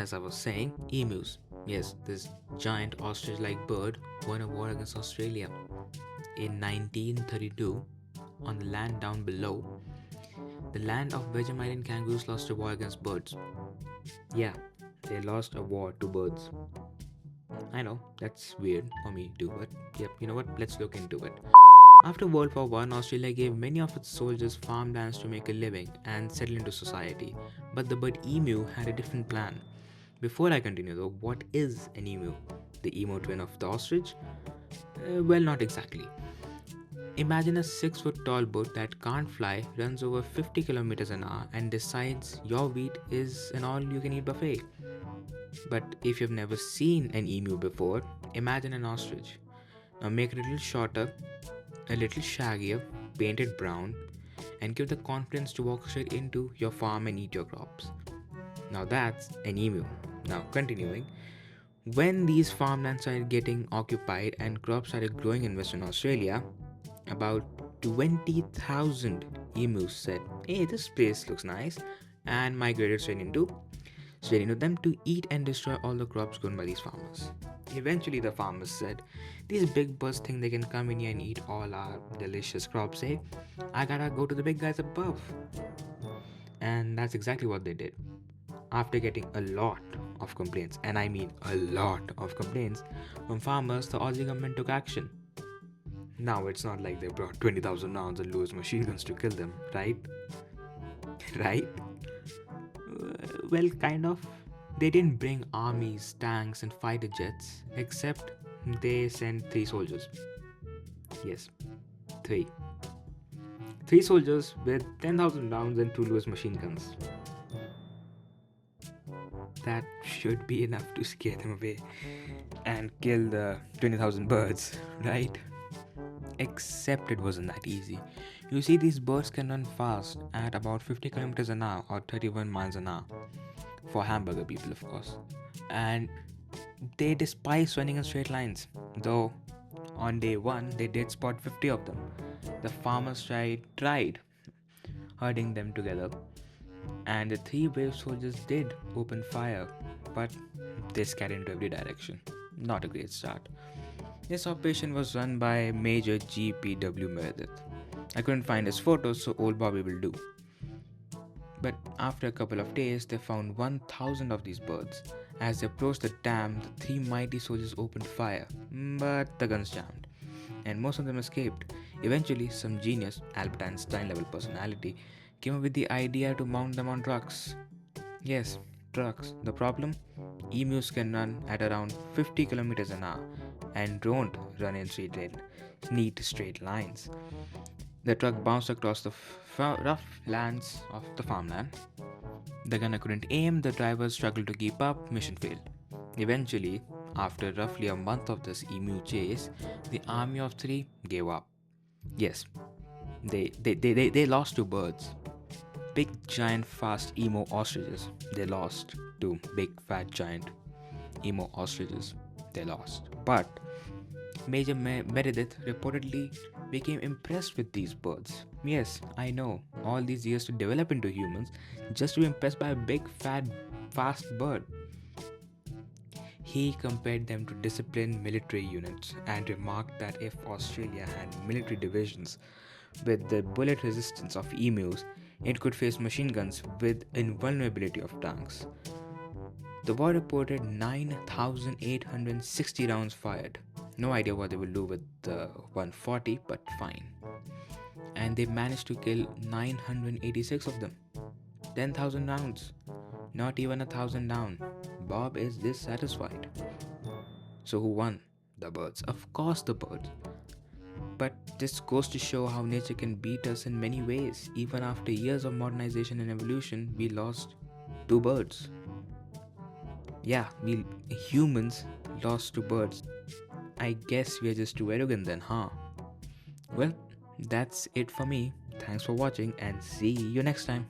as I was saying, emus. Yes, this giant ostrich-like bird won a war against Australia in 1932 on the land down below. The land of Vegemite kangaroos lost a war against birds. Yeah, they lost a war to birds. I know, that's weird for me too, but yep, you know what? Let's look into it. After World War I, Australia gave many of its soldiers farmlands to make a living and settle into society. But the bird emu had a different plan. Before I continue though, what is an emu? The emu twin of the ostrich? Well, not exactly. Imagine a 6 foot tall bird that can't fly, runs over 50 kilometers an hour, and decides your wheat is an all you can eat buffet. But if you've never seen an emu before, imagine an ostrich. Now make it a little shorter, a little shaggier, paint it brown, and give the confidence to walk straight into your farm and eat your crops. Now that's an emu. Now continuing, when these farmlands started getting occupied and crops started growing in Western Australia, about 20,000 emus said, "Hey, this place looks nice," and migrated straight into them to eat and destroy all the crops grown by these farmers. Eventually, the farmers said, "These big birds think they can come in here and eat all our delicious crops, eh? I gotta go to the big guys above." And that's exactly what they did. After getting a lot of complaints, and I mean a lot of complaints, from farmers, the Aussie government took action. Now, it's not like they brought 20,000 rounds and Lewis machine guns to kill them, right? Right? Well, kind of. They didn't bring armies, tanks, and fighter jets, except they sent 3 soldiers. Yes, 3. 3 soldiers with 10,000 rounds and 2 Lewis machine guns. That should be enough to scare them away and kill the 20,000 birds, right? Except it wasn't that easy. You see, these birds can run fast at about 50 kilometers an hour or 31 miles an hour. For hamburger people, of course. And they despise running in straight lines. Though on day 1, they did spot 50 of them. The farmers tried herding them together, and the 3 brave soldiers did open fire, but they scattered into every direction. Not a great start. This operation was run by Major G.P.W. Meredith. I couldn't find his photos, so old Bobby will do. But after a couple of days, they found 1,000 of these birds. As they approached the dam, the 3 mighty soldiers opened fire, but the guns jammed, and most of them escaped. Eventually, some genius, Albert Einstein level personality, came up with the idea to mount them on trucks. Yes, trucks. The problem? Emus can run at around 50 kilometers an hour and don't run in neat straight lines. The truck bounced across the rough lands of the farmland. The gunner couldn't aim, the driver struggled to keep up, mission failed. Eventually, after roughly a month of this emu chase, the army of 3 gave up. Yes, they lost to birds. Big, giant, fast emo ostriches. They lost to big, fat, giant emo ostriches. They lost. But Major Meredith reportedly became impressed with these birds. Yes, I know, all these years to develop into humans just to be impressed by a big, fat, fast bird. He compared them to disciplined military units and remarked that if Australia had military divisions with the bullet resistance of emus, it could face machine guns with invulnerability of tanks. The war reported 9,860 rounds fired. No idea what they will do with the 140, but fine. And they managed to kill 986 of them. 10,000 rounds. Not even 1,000 down. Bob is dissatisfied. So who won? The birds. Of course, the birds. But this goes to show how nature can beat us in many ways. Even after years of modernization and evolution, we lost 2 birds. Yeah, we humans lost 2 birds. I guess we are just too arrogant then, huh? Well, that's it for me. Thanks for watching and see you next time.